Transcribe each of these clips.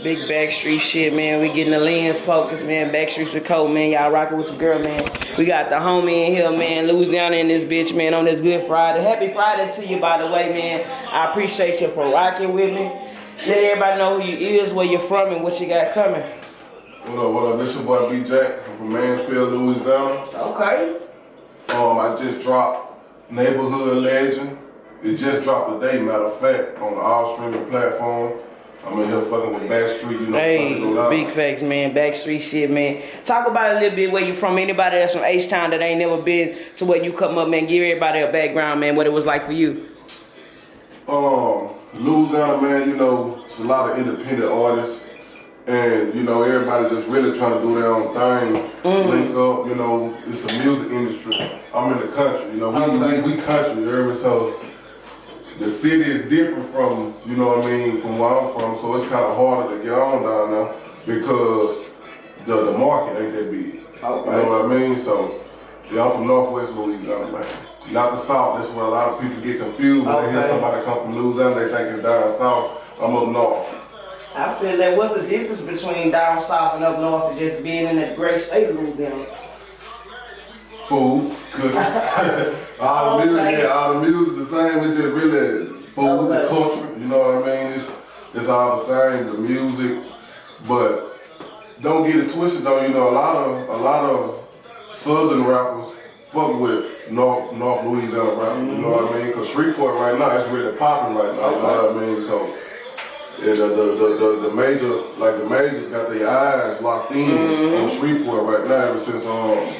Big Backstreet shit, man. We getting the lens focused, man. Backstreet's with Cole, man. Y'all rocking with the girl, man. We got the homie in here, man. Louisiana in this bitch, man, on this Good Friday. Happy Friday to you, by the way, man. I appreciate you for rocking with me. Let everybody know who you is, where you're from, and what you got coming. What up, what up? This your boy Bjack. I'm from Mansfield, Louisiana. Okay. I just dropped Neighborhood Legend. It just dropped today, matter of fact, on the all streaming platform. I'm in here fucking with Backstreet, you know. Hey, big facts, man. Backstreet shit, man. Talk about a little bit where you from. Anybody that's from H-Town that ain't never been to where you come up, man. Give everybody a background, man, what it was like for you. Louisiana, man, you know, it's a lot of independent artists. And, you know, everybody just really trying to do their own thing, link up, you know, it's a music industry. I'm in the country, you know, we country, you hear me? So the city is different from, you know what I mean, from where I'm from, so it's kind of harder to get on down now because the market ain't that big. Okay. You know what I mean? So, yeah, I'm from Northwest Louisiana, man. Not the South, that's where a lot of people get confused when they hear somebody come from Louisiana, they think it's down south. I'm up north. I feel like what's the difference between down south and up north and just being in that great state of Louisiana? Food, cooking. all the music the same, it's just really food, the culture, you know what I mean? It's all the same, the music. But don't get it twisted though, you know, a lot of southern rappers fuck with North Louisiana rappers, you know what I mean? Cause Shreveport right now, it's really popping right now, you know what I mean? So yeah, the majors got their eyes locked in on Shreveport right now ever since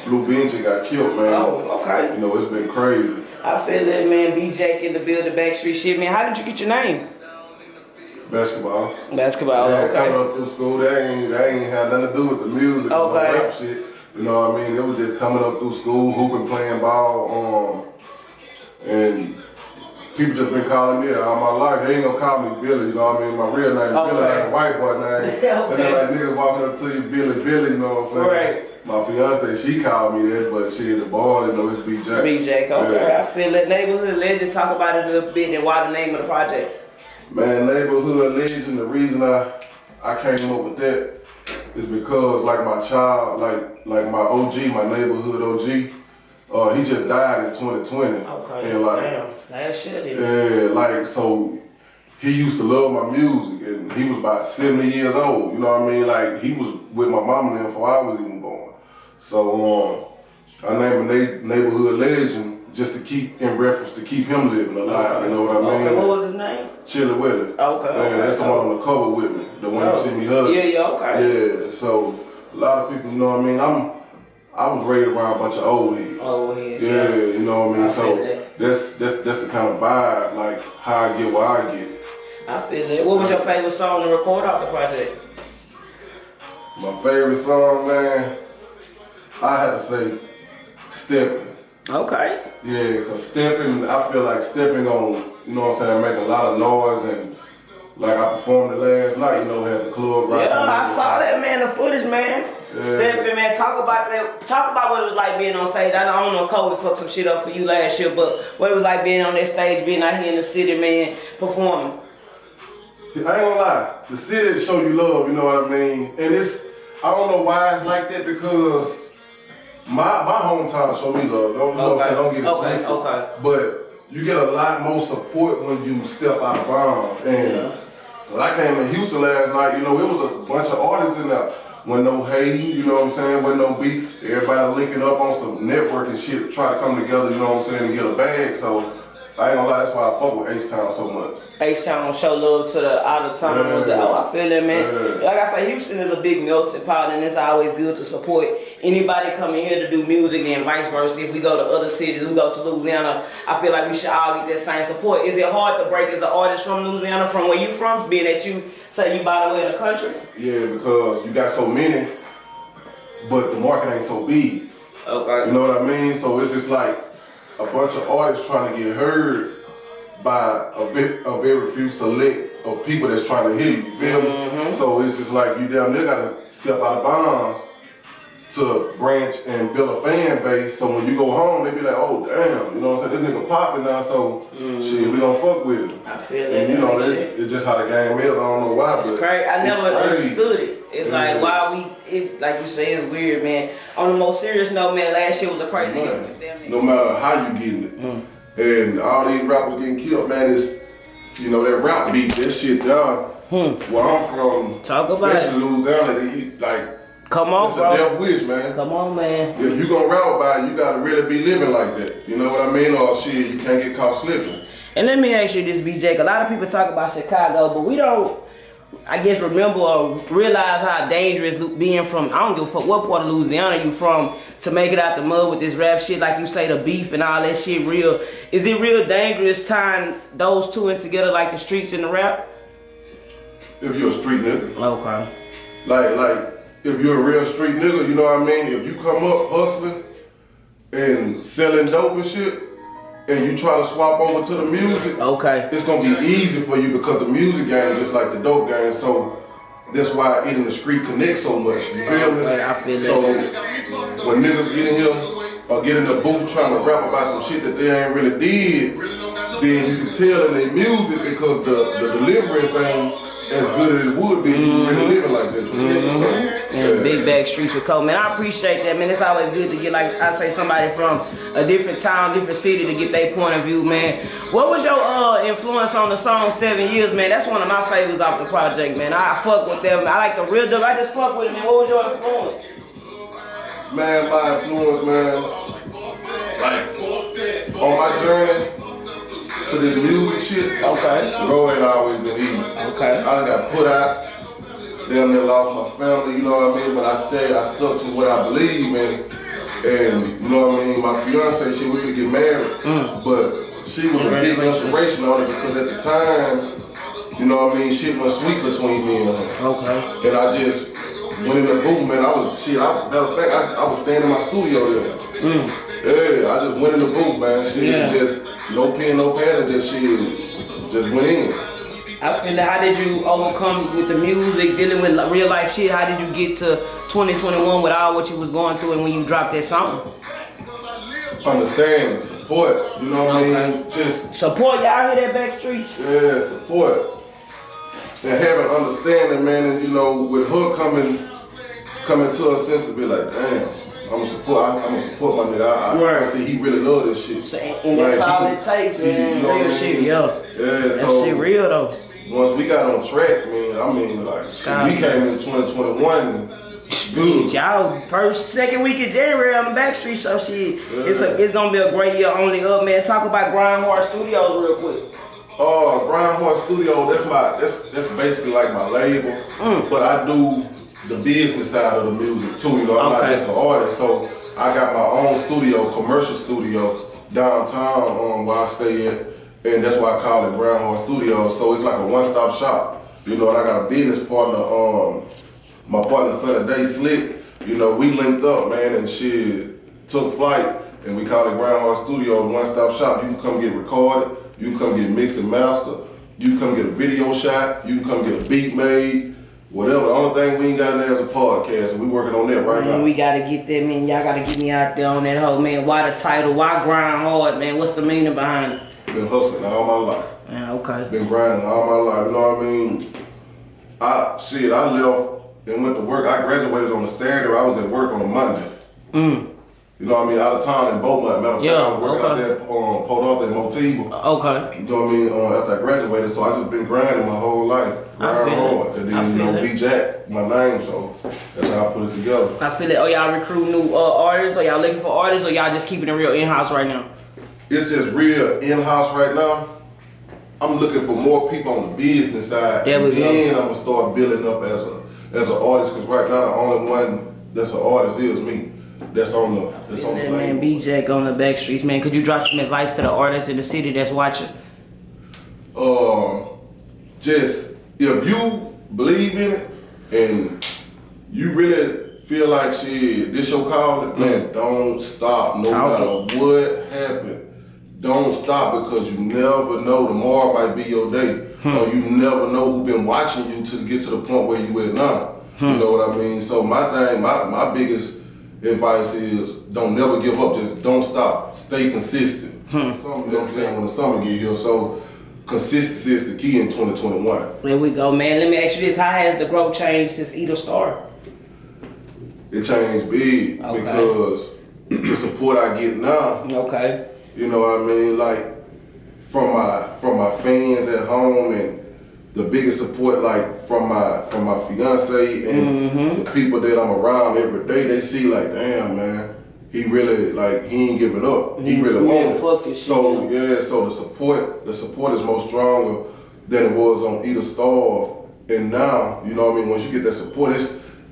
Blue Benji got killed, man. Oh, okay. You know, it's been crazy. I feel that, man. Bjack in the building, Backstreet shit, man. How did you get your name? Basketball. Basketball, okay. Coming up through school, that ain't had nothing to do with the music or rap shit. You know what I mean? It was just coming up through school, hooping, playing ball, and people just been calling me all my life. They ain't gonna call me Billy, you know what I mean? My real name is Billy, like a white boy name. And then like niggas walking up to you, Billy, you know what I'm saying? Right. My fiance, she called me that, but she the boy, you know, it's Bjack. Bjack, okay. Yeah. I feel that Neighborhood Legend, talk about it a little bit and why the name of the project. Man, Neighborhood Legend, the reason I came up with that is because like my child, like my OG, my neighborhood OG, he just died in 2020. Okay, and like, damn. Last shit. Yeah, like, so he used to love my music, and he was about 70 years old, you know what I mean? Like, he was with my mama then before I was even born. So, I named him Neighborhood Legend just to keep, in reference to keep him living alive, you know what I mean? Okay, what was his name? Chili Willie. Okay. That's the one on the cover with me, the one you see me hug. Yeah, okay. Yeah, so a lot of people, you know what I mean? I was raised around a bunch of old heads. Old heads. Yeah, you know what I mean? So that's the kind of vibe, like how I get what I get. I feel it. What was your favorite song to record off the project? My favorite song, man, I had to say Steppin'. Okay. Yeah, cause Steppin', I feel like Steppin' on, you know what I'm saying, make a lot of noise, and like I performed it last night, you know, had the club right. Yeah, I saw that, man, the footage, man. Yeah. Steppin', man, talk about that. Talk about what it was like being on stage. I don't know COVID fucked some shit up for you last year, but what it was like being on that stage, being out here in the city, man, performing. I ain't gonna lie, the city show you love, you know what I mean? And I don't know why it's like that, because my hometown show me love. Don't, you know what I'm saying? Don't get it twisted. Okay. But you get a lot more support when you step out of bounds. And when I came in Houston last night, you know, it was a bunch of artists in there. When no hating, you know what I'm saying, when no beef, everybody linking up on some networking shit to try to come together, you know what I'm saying, and get a bag. So I ain't gonna lie, that's why I fuck with H-Town so much. H-Town show love to the out of town. I feel that, man. Yeah. Like I say, Houston is a big melting pot, and it's always good to support anybody coming here to do music and vice versa. If we go to other cities, we go to Louisiana, I feel like we should all get that same support. Is it hard to break as an artist from Louisiana, from where you from, being that you say you by the way of the country? Yeah, because you got so many, but the market ain't so big. Okay. You know what I mean? So it's just like a bunch of artists trying to get heard by a very few select of people that's trying to hear you, feel me? So it's just like you damn near gotta step out of bounds to branch and build a fan base. So when you go home, they be like, oh damn, you know what I'm saying? This nigga popping now, so shit, we don't fuck with him. I feel that. And you know, it's just how the game is. I don't know why, but it's crazy. I never understood it. It's like why it's like you say, it's weird, man. On the most serious note, man, last year was a crazy year. No matter how you getting it. And all these rappers getting killed, man, it's, you know, that rap beat, that shit done. Where I'm from, talk about especially Louisiana, like, come on, it's bro. a death wish, man. Come on, man. If you gonna rap about it, you gotta really be living like that. You know what I mean? Or shit, you can't get caught slipping. And let me ask you this, BJ. A lot of people talk about Chicago, but we don't, I guess, remember or realize how dangerous being from, I don't give a fuck what part of Louisiana you from, to make it out the mud with this rap shit, like you say, the beef and all that shit real. Is it real dangerous tying those two in together like the streets and the rap? If you're a street nigga. Okay. Like, if you're a real street nigga, you know what I mean? If you come up hustling and selling dope and shit, and you try to swap over to the music, okay, it's gonna be easy for you because the music game just like the dope game. So that's why it in the street connects so much. You feel me? I feel so that. When niggas get in here or get in the booth trying to rap about some shit that they ain't really did, then you can tell in their music because the delivery ain't as good as it would be if you really living like this. And big bag streets with cold, man. I appreciate that, man. It's always good to get, like I say, somebody from a different town, different city to get their point of view, man. What was your influence on the song 7 Years, man? That's one of my favorites off the project, man. I fuck with them. I like the real dub. I just fuck with it, man. What was your influence? Man, my influence, man, like, on my journey to this music shit, okay, the road ain't always been easy. Okay. I done got put out, damn near lost my family, you know what I mean? But I stuck to what I believe in. And you know what I mean? My fiance, she was gonna get married, but she was a big inspiration on it because at the time, you know what I mean, shit went sweet between me and her. Okay. And I just went in the booth, man. Matter of fact, I was staying in my studio there. Yeah, I just went in the booth, man. Shit, just no pen, no pad, and just went in. I feel like, how did you overcome with the music, dealing with real life shit? How did you get to 2021 with all what you was going through and when you dropped that song? Understanding, support, you know what I mean? Just support, y'all hear that backstreet? Yeah, support. And having understanding, man, and you know, with her coming to her sense to be like, damn, I'm gonna support my nigga. I see he really love this shit. So, and that's all it takes, man. You know real shit, yo. Yeah, that so shit real though. Once we got on track, man, like shit, we came in 2021 good. Y'all first, second week of January on the backstreet, so shit, it's gonna be a great year only up, man. Talk about Grind Hard Studios real quick. Grind Hard Studio, that's basically like my label, but I do the business side of the music too, you know, I'm not just an artist, so I got my own studio, commercial studio, downtown where I stay at, and that's why I call it Grind Hard Studio, so it's like a one-stop shop, you know, and I got a business partner, my partner Sunny Day Slick, you know, we linked up, man, and shit, took flight, and we call it Grind Hard Studio, one-stop shop. You can come get recorded, you can come get mixed and master, you can come get a video shot, you can come get a beat made, whatever. The only thing we ain't got in there is a podcast, and we working on that right now. We gotta get that, man. Y'all gotta get me out there on that hoe, man. Why the title? Why Grind Hard, man? What's the meaning behind it? Been hustling all my life. Yeah, okay. Been grinding all my life, you know what I mean? I left and went to work. I graduated on a Saturday. I was at work on a Monday. You know what I mean? Out of town in Beaumont. Matter of fact, I was working out there Port in Motiva. Okay. You know what I mean? After I graduated, so I just been grinding my whole life. Grind hard. And then, you know, Bjack, my name, so that's how I put it together. I feel it. Oh, y'all recruit new artists, or y'all looking for artists, or y'all just keeping it real in-house right now? It's just real in-house right now. I'm looking for more people on the business side. There we go. Then I'm gonna start building up as an artist, because right now the only one that's an artist is me. That's on the label. Man, Bjack on the back streets, man. Could you drop some advice to the artists in the city that's watching? Just if you believe in it and you really feel like shit, this your calling, man, don't stop no matter what happened. Don't stop, because you never know, tomorrow might be your day. Or you never know who been watching you to get to the point where you at now. You know what I mean? So my thing, my biggest advice is don't never give up. Just don't stop. Stay consistent. You know what I'm saying? When the summer get here, so consistency is the key in 2021. There we go, man. Let me ask you this: how has the growth changed since Eater started? It changed big because the support I get now. Okay. You know what I mean? Like from my fans at home, and the biggest support like from my fiance and the people that I'm around every day. They see like, damn man, he really like he ain't giving up. He really wants it. So so the support is more stronger than it was on Eater Starve. And now, you know what I mean, once you get that support,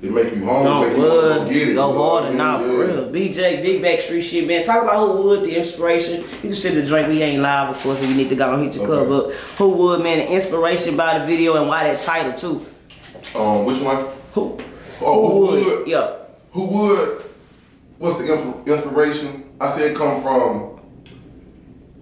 it make you hungry, make you want to go get it. Go harder now, for real. BJ, big backstreet shit, man. Talk about who would the inspiration. You can sip the drink. We ain't live, of course, so you need to go and hit your cup up. Who would, man, the inspiration by the video and why that title too? Which one? Who? Who would? Yeah. Who would? What's the inspiration? I said come from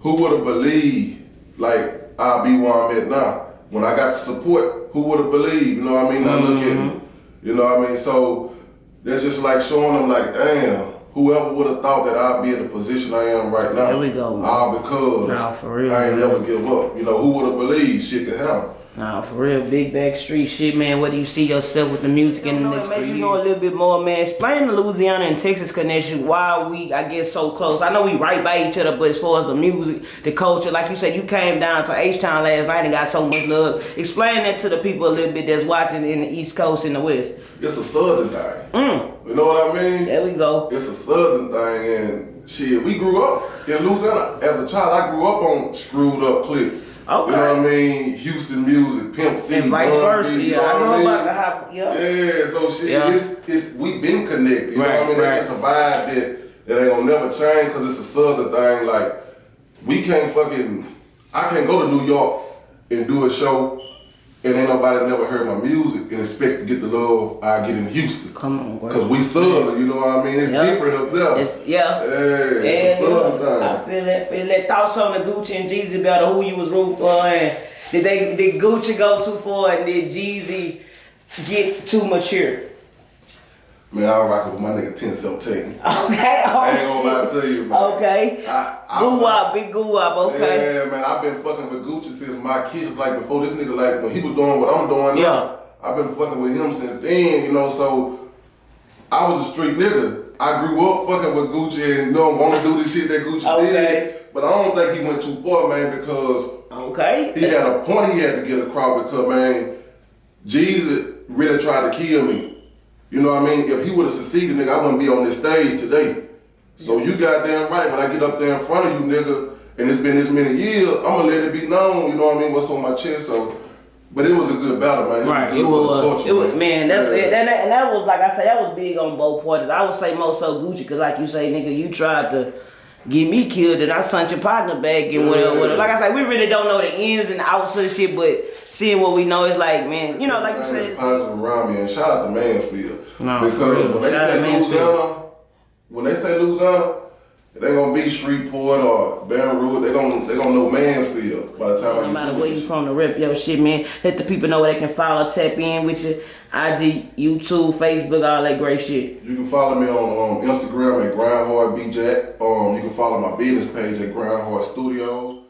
who would have believed like I'll be where I'm at now. When I got the support, who would have believed? You know what I mean? Now look at me. You know what I mean? So that's just like showing them like, damn, whoever would have thought that I'd be in the position I am right now. There we go, man. All because I ain't never give up. You know, who would have believed shit could happen? Nah, for real, big backstreet shit, man. Where do you see yourself with the music in the next 3 years? You know a little bit more, man. Explain the Louisiana and Texas connection. Why we, I guess, so close. I know we right by each other, but as far as the music, the culture, like you said, you came down to H-Town last night and got so much love. Explain that to the people a little bit that's watching in the East Coast and the West. It's a Southern thing. You know what I mean? There we go. It's a Southern thing, and shit, we grew up in Louisiana. As a child, I grew up on Screwed Up Clips. Okay. You know what I mean? Houston music, Pimp C, and vice versa. You know I know what I mean? about the hop. Yeah, so shit, it's we been connected. You know what I mean? It's a vibe that ain't gonna never change because it's a Southern thing. Like I can't go to New York and do a show and ain't nobody never heard my music and expect to get the love I get in Houston. Come on, bro. Cause we Southern, you know what I mean? It's different up there. It's a Southern thing. I feel that. Thoughts on the Gucci and Jeezy battle, who you was rooting for, and did Gucci go too far and did Jeezy get too mature? Man, I was rocking with my nigga 1017. Okay, I ain't gonna lie to you, man. Okay. Goo-wop, big goo-wop, okay. Yeah, man, I've been fucking with Gucci since my kids, like before this nigga, like when he was doing what I'm doing now. I've been fucking with him since then, you know, so I was a street nigga. I grew up fucking with Gucci and want to do this shit that Gucci did. But I don't think he went too far, man, because he had a point he had to get across because, man, Jeezy really tried to kill me. You know what I mean? If he would have succeeded, nigga, I wouldn't be on this stage today. So you goddamn right, when I get up there in front of you, nigga, and it's been this many years, I'm gonna let it be known, you know what I mean, what's on my chest. So, but it was a good battle, man. It was, man. That's it. And that was, like I said, that was big on both parties. I would say more so Gucci, because like you say, nigga, you tried to get me killed and I sent your partner back and whatever. Like I said, we really don't know the ins and outs of the shit, but seeing what we know is like, man, you know, like you said. Positive around me, and shout out to Mansfield. No, because when they say Louisiana, it ain't gonna be Shreveport or Baton Rouge. They gonna know Mansfield by the time no matter where you from to rep your shit, man. Let the people know where they can follow, tap in with you. IG, YouTube, Facebook, all that great shit. You can follow me on Instagram at Bjack. You can follow my business page at Grindhard Studios.